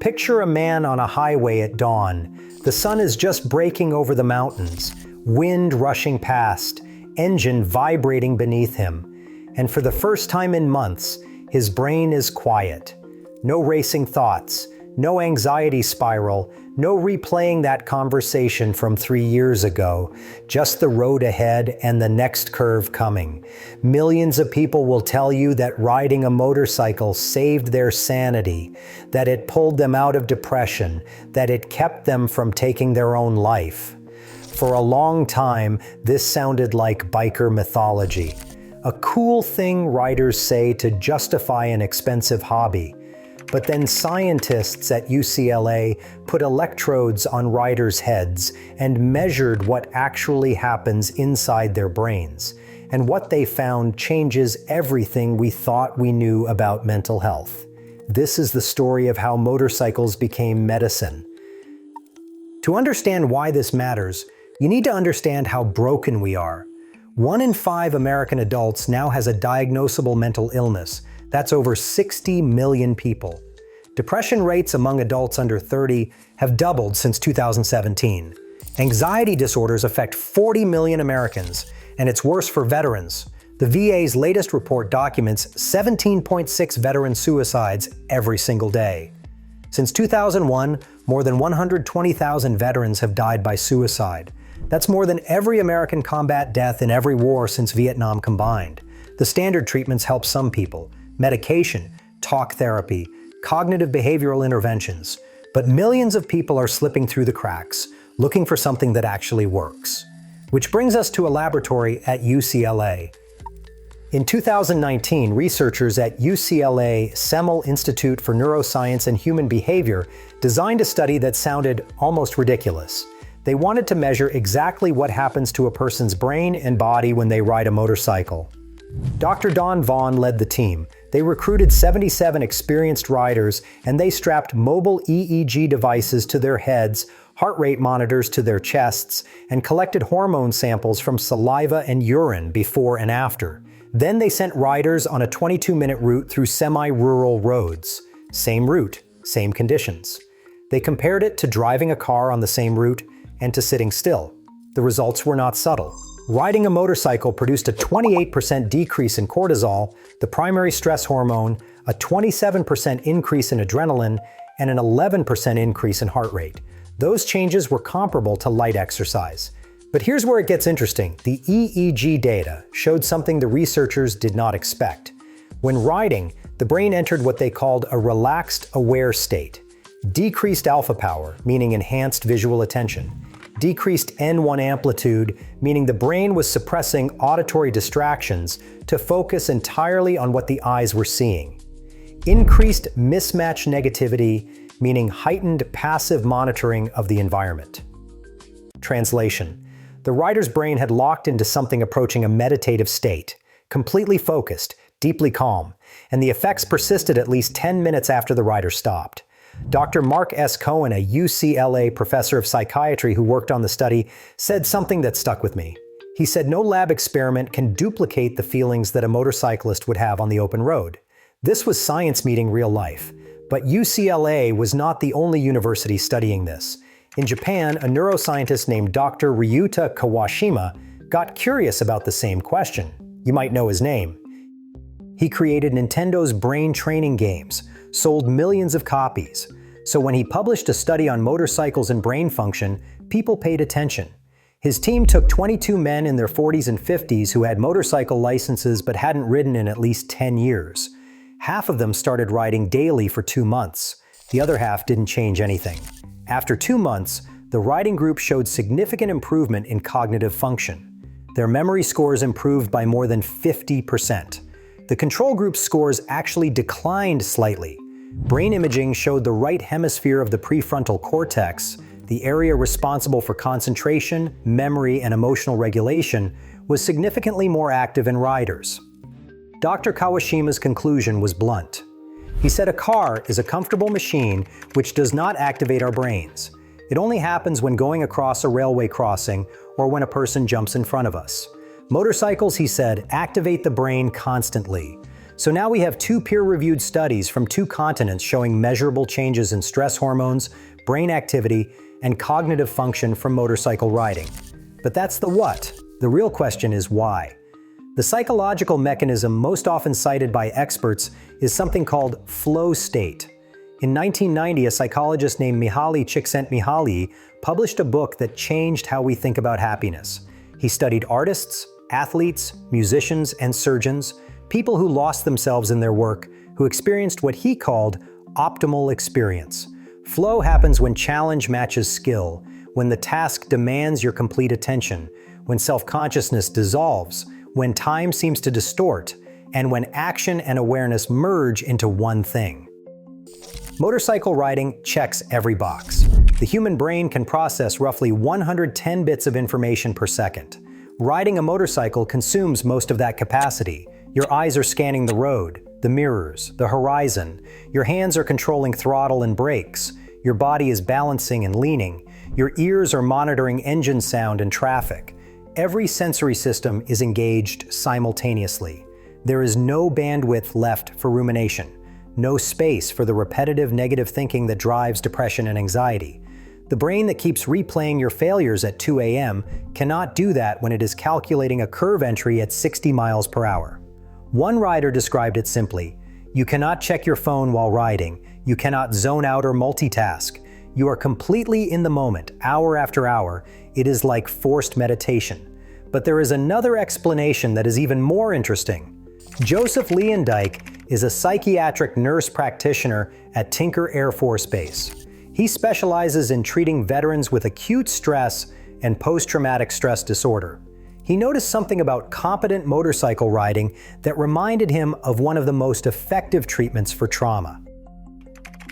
Picture a man on a highway at dawn. The sun is just breaking over the mountains, wind rushing past, engine vibrating beneath him. And for the first time in months, his brain is quiet. No racing thoughts, no anxiety spiral, no replaying that conversation from 3 years ago, just the road ahead and the next curve coming. Millions of people will tell you that riding a motorcycle saved their sanity, that it pulled them out of depression, that it kept them from taking their own life. For a long time, this sounded like biker mythology, a cool thing riders say to justify an expensive hobby. But then scientists at UCLA put electrodes on riders' heads and measured what actually happens inside their brains. And what they found changes everything we thought we knew about mental health. This is the story of how motorcycles became medicine. To understand why this matters, you need to understand how broken we are. 1 in 5 American adults now has a diagnosable mental illness. That's over 60 million people. Depression rates among adults under 30 have doubled since 2017. Anxiety disorders affect 40 million Americans, and it's worse for veterans. The VA's latest report documents 17.6 veteran suicides every single day. Since 2001, more than 120,000 veterans have died by suicide. That's more than every American combat death in every war since Vietnam combined. The standard treatments help some people: medication, talk therapy, cognitive behavioral interventions. But millions of people are slipping through the cracks, looking for something that actually works. Which brings us to a laboratory at UCLA. In 2019, researchers at UCLA Semel Institute for Neuroscience and Human Behavior designed a study that sounded almost ridiculous. They wanted to measure exactly what happens to a person's brain and body when they ride a motorcycle. Dr. Don Vaughn led the team. They recruited 77 experienced riders, and they strapped mobile EEG devices to their heads, heart rate monitors to their chests, and collected hormone samples from saliva and urine before and after. Then they sent riders on a 22-minute route through semi-rural roads. Same route, same conditions. They compared it to driving a car on the same route and to sitting still. The results were not subtle. Riding a motorcycle produced a 28% decrease in cortisol, the primary stress hormone, a 27% increase in adrenaline, and an 11% increase in heart rate. Those changes were comparable to light exercise. But here's where it gets interesting. The EEG data showed something the researchers did not expect. When riding, the brain entered what they called a relaxed aware state. Decreased alpha power, meaning enhanced visual attention. Decreased N1 amplitude, meaning the brain was suppressing auditory distractions to focus entirely on what the eyes were seeing. Increased mismatch negativity, meaning heightened passive monitoring of the environment. Translation: the rider's brain had locked into something approaching a meditative state, completely focused, deeply calm, and the effects persisted at least 10 minutes after the rider stopped. Dr. Mark S. Cohen, a UCLA professor of psychiatry who worked on the study, said something that stuck with me. He said no lab experiment can duplicate the feelings that a motorcyclist would have on the open road. This was science meeting real life. But UCLA was not the only university studying this. In Japan, a neuroscientist named Dr. Ryuta Kawashima got curious about the same question. You might know his name. He created Nintendo's brain training games, sold millions of copies. So when he published a study on motorcycles and brain function, people paid attention. His team took 22 men in their 40s and 50s who had motorcycle licenses but hadn't ridden in at least 10 years. Half of them started riding daily for 2 months. The other half didn't change anything. After 2 months, the riding group showed significant improvement in cognitive function. Their memory scores improved by more than 50%. The control group's scores actually declined slightly. Brain imaging showed the right hemisphere of the prefrontal cortex, the area responsible for concentration, memory, and emotional regulation, was significantly more active in riders. Dr. Kawashima's conclusion was blunt. He said a car is a comfortable machine which does not activate our brains. It only happens when going across a railway crossing or when a person jumps in front of us. Motorcycles, he said, activate the brain constantly. So now we have two peer-reviewed studies from two continents showing measurable changes in stress hormones, brain activity, and cognitive function from motorcycle riding. But that's the what. The real question is why. The psychological mechanism most often cited by experts is something called flow state. In 1990, a psychologist named Mihaly Csikszentmihalyi published a book that changed how we think about happiness. He studied artists, athletes, musicians, and surgeons, people who lost themselves in their work, who experienced what he called optimal experience. Flow happens when challenge matches skill, when the task demands your complete attention, when self-consciousness dissolves, when time seems to distort, and when action and awareness merge into one thing. Motorcycle riding checks every box. The human brain can process roughly 110 bits of information per second. Riding a motorcycle consumes most of that capacity. Your eyes are scanning the road, the mirrors, the horizon. Your hands are controlling throttle and brakes. Your body is balancing and leaning. Your ears are monitoring engine sound and traffic. Every sensory system is engaged simultaneously. There is no bandwidth left for rumination, no space for the repetitive negative thinking that drives depression and anxiety. The brain that keeps replaying your failures at 2 a.m. cannot do that when it is calculating a curve entry at 60 miles per hour. One rider described it simply: you cannot check your phone while riding, you cannot zone out or multitask. You are completely in the moment, hour after hour. It is like forced meditation. But there is another explanation that is even more interesting. Joseph Leondike is a psychiatric nurse practitioner at Tinker Air Force Base. He specializes in treating veterans with acute stress and post-traumatic stress disorder. He noticed something about competent motorcycle riding that reminded him of one of the most effective treatments for trauma.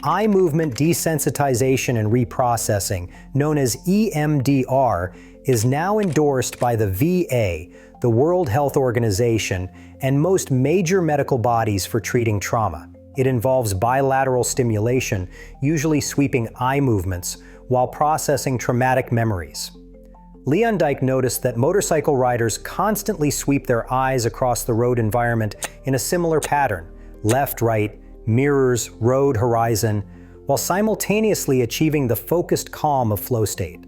Eye movement desensitization and reprocessing, known as EMDR, is now endorsed by the VA, the World Health Organization, and most major medical bodies for treating trauma. It involves bilateral stimulation, usually sweeping eye movements, while processing traumatic memories. Leondike noticed that motorcycle riders constantly sweep their eyes across the road environment in a similar pattern: left, right, mirrors, road, horizon, while simultaneously achieving the focused calm of flow state.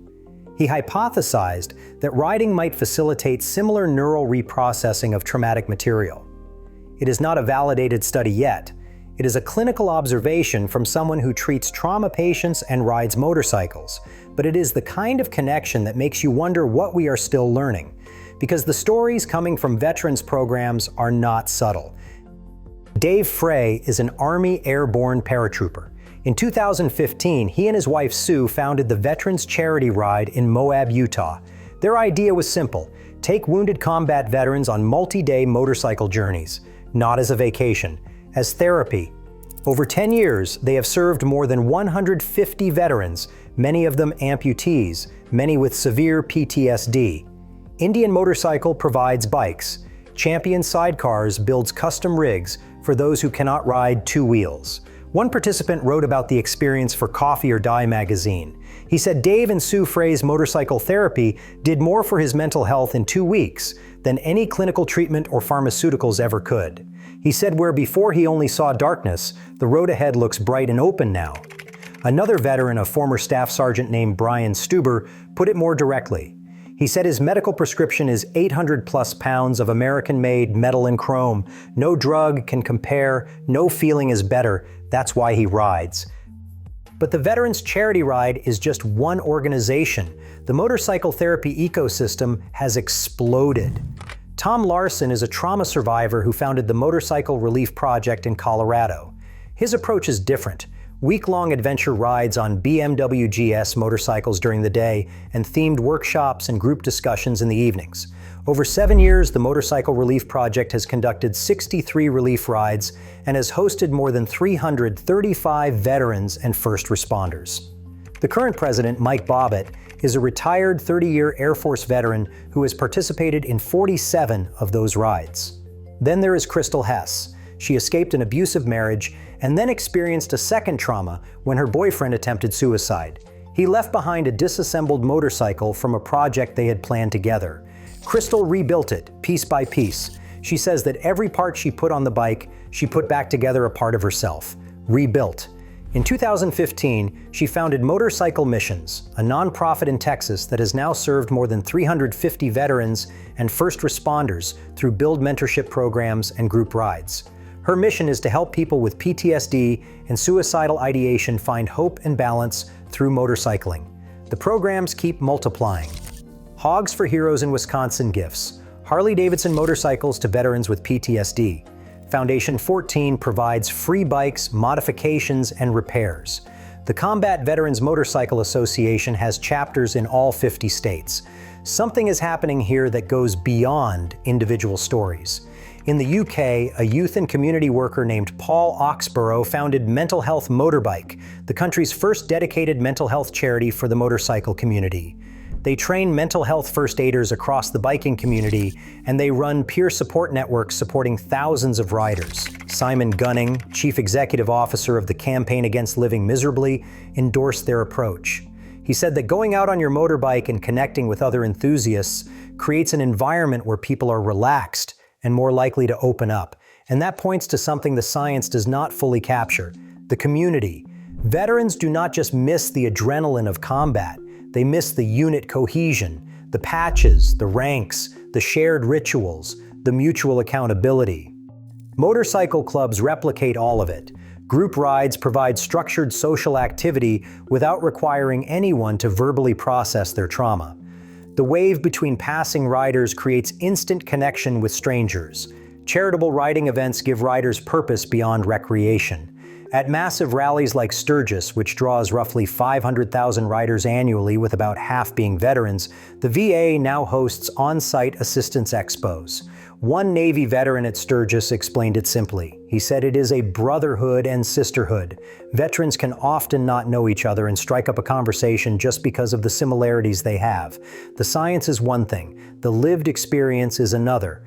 He hypothesized that riding might facilitate similar neural reprocessing of traumatic material. It is not a validated study yet. It is a clinical observation from someone who treats trauma patients and rides motorcycles, but it is the kind of connection that makes you wonder what we are still learning, because the stories coming from veterans programs are not subtle. Dave Frey is an Army airborne paratrooper. In 2015, he and his wife Sue founded the Veterans Charity Ride in Moab, Utah. Their idea was simple: take wounded combat veterans on multi-day motorcycle journeys, not as a vacation, as therapy. Over 10 years, they have served more than 150 veterans, many of them amputees, many with severe PTSD. Indian Motorcycle provides bikes. Champion Sidecars builds custom rigs for those who cannot ride two wheels. One participant wrote about the experience for Coffee or Die magazine. He said Dave and Sue Frey's motorcycle therapy did more for his mental health in 2 weeks than any clinical treatment or pharmaceuticals ever could. He said where before he only saw darkness, the road ahead looks bright and open now. Another veteran, a former staff sergeant named Brian Stuber, put it more directly. He said his medical prescription is 800 plus pounds of American-made metal and chrome. No drug can compare, no feeling is better. That's why he rides. But the Veterans Charity Ride is just one organization. The motorcycle therapy ecosystem has exploded. Tom Larson is a trauma survivor who founded the Motorcycle Relief Project in Colorado. His approach is different. Week-long adventure rides on BMW GS motorcycles during the day and themed workshops and group discussions in the evenings. Over 7 years, the Motorcycle Relief Project has conducted 63 relief rides and has hosted more than 335 veterans and first responders. The current president, Mike Bobbitt, is a retired 30-year Air Force veteran who has participated in 47 of those rides. Then there is Crystal Hess. She escaped an abusive marriage and then experienced a second trauma when her boyfriend attempted suicide. He left behind a disassembled motorcycle from a project they had planned together. Crystal rebuilt it, piece by piece. She says that every part she put on the bike, she put back together a part of herself, rebuilt. In 2015, she founded Motorcycle Missions, a nonprofit in Texas that has now served more than 350 veterans and first responders through build mentorship programs and group rides. Her mission is to help people with PTSD and suicidal ideation find hope and balance through motorcycling. The programs keep multiplying. Hogs for Heroes in Wisconsin gifts, Harley-Davidson motorcycles to veterans with PTSD. Foundation 14 provides free bikes, modifications, and repairs. The Combat Veterans Motorcycle Association has chapters in all 50 states. Something is happening here that goes beyond individual stories. In the UK, a youth and community worker named Paul Oxborough founded Mental Health Motorbike, the country's first dedicated mental health charity for the motorcycle community. They train mental health first aiders across the biking community, and they run peer support networks supporting thousands of riders. Simon Gunning, chief executive officer of the Campaign Against Living Miserably, endorsed their approach. He said that going out on your motorbike and connecting with other enthusiasts creates an environment where people are relaxed and more likely to open up. And that points to something the science does not fully capture: the community. Veterans do not just miss the adrenaline of combat. They miss the unit cohesion, the patches, the ranks, the shared rituals, the mutual accountability. Motorcycle clubs replicate all of it. Group rides provide structured social activity without requiring anyone to verbally process their trauma. The wave between passing riders creates instant connection with strangers. Charitable riding events give riders purpose beyond recreation. At massive rallies like Sturgis, which draws roughly 500,000 riders annually with about half being veterans, the VA now hosts on-site assistance expos. One Navy veteran at Sturgis explained it simply. He said it is a brotherhood and sisterhood. Veterans can often not know each other and strike up a conversation just because of the similarities they have. The science is one thing, the lived experience is another.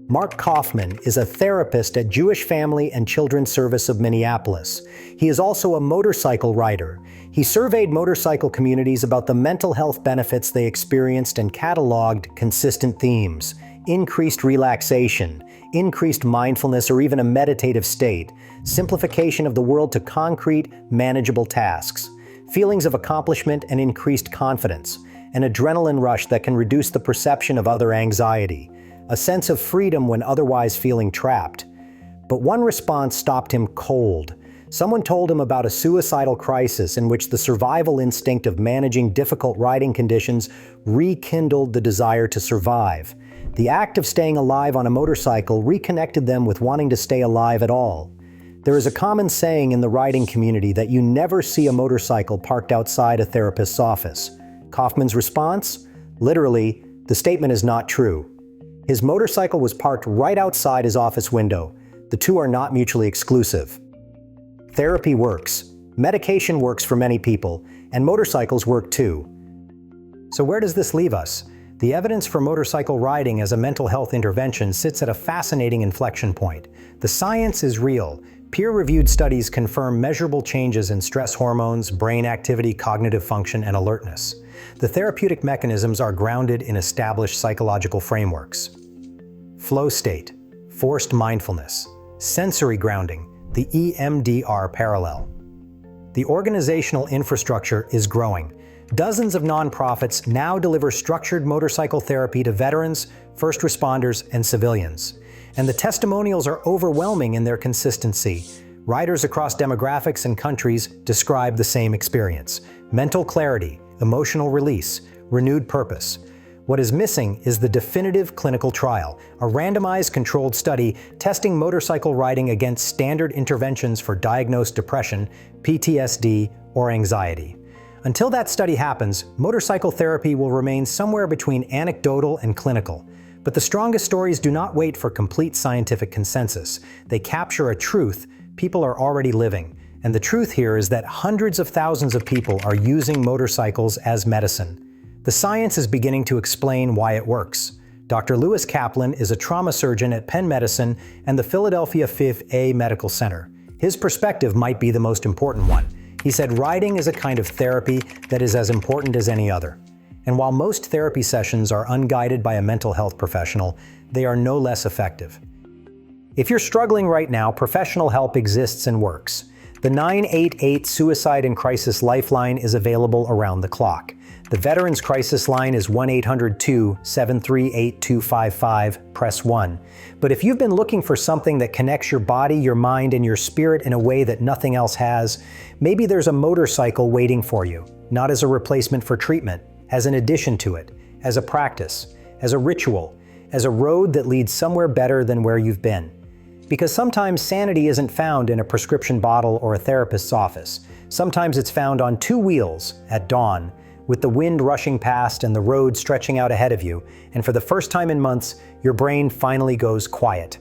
Mark Kaufman is a therapist at Jewish Family and Children's Service of Minneapolis. He is also a motorcycle rider. He surveyed motorcycle communities about the mental health benefits they experienced and cataloged consistent themes: increased relaxation, increased mindfulness or even a meditative state, simplification of the world to concrete, manageable tasks, feelings of accomplishment and increased confidence, an adrenaline rush that can reduce the perception of other anxiety, a sense of freedom when otherwise feeling trapped. But one response stopped him cold. Someone told him about a suicidal crisis in which the survival instinct of managing difficult riding conditions rekindled the desire to survive. The act of staying alive on a motorcycle reconnected them with wanting to stay alive at all. There is a common saying in the riding community that you never see a motorcycle parked outside a therapist's office. Kaufman's response? Literally, the statement is not true. His motorcycle was parked right outside his office window. The two are not mutually exclusive. Therapy works. Medication works for many people, and motorcycles work too. So where does this leave us? The evidence for motorcycle riding as a mental health intervention sits at a fascinating inflection point. The science is real. Peer-reviewed studies confirm measurable changes in stress hormones, brain activity, cognitive function, and alertness. The therapeutic mechanisms are grounded in established psychological frameworks. Flow state, forced mindfulness, sensory grounding, the EMDR parallel. The organizational infrastructure is growing. Dozens of nonprofits now deliver structured motorcycle therapy to veterans, first responders, and civilians. And the testimonials are overwhelming in their consistency. Riders across demographics and countries describe the same experience: mental clarity, emotional release, renewed purpose. What is missing is the definitive clinical trial, a randomized controlled study testing motorcycle riding against standard interventions for diagnosed depression, PTSD, or anxiety. Until that study happens, motorcycle therapy will remain somewhere between anecdotal and clinical. But the strongest stories do not wait for complete scientific consensus. They capture a truth people are already living. And the truth here is that hundreds of thousands of people are using motorcycles as medicine. The science is beginning to explain why it works. Dr. Lewis Kaplan is a trauma surgeon at Penn Medicine and the Philadelphia 5A Medical Center. His perspective might be the most important one. He said riding is a kind of therapy that is as important as any other. And while most therapy sessions are unguided by a mental health professional, they are no less effective. If you're struggling right now, professional help exists and works. The 988 Suicide and Crisis Lifeline is available around the clock. The Veterans Crisis Line is 1-800-2-738-255, press 1. But if you've been looking for something that connects your body, your mind, and your spirit in a way that nothing else has, maybe there's a motorcycle waiting for you, not as a replacement for treatment, as an addition to it, as a practice, as a ritual, as a road that leads somewhere better than where you've been. Because sometimes sanity isn't found in a prescription bottle or a therapist's office. Sometimes it's found on two wheels at dawn, with the wind rushing past and the road stretching out ahead of you, and for the first time in months, your brain finally goes quiet.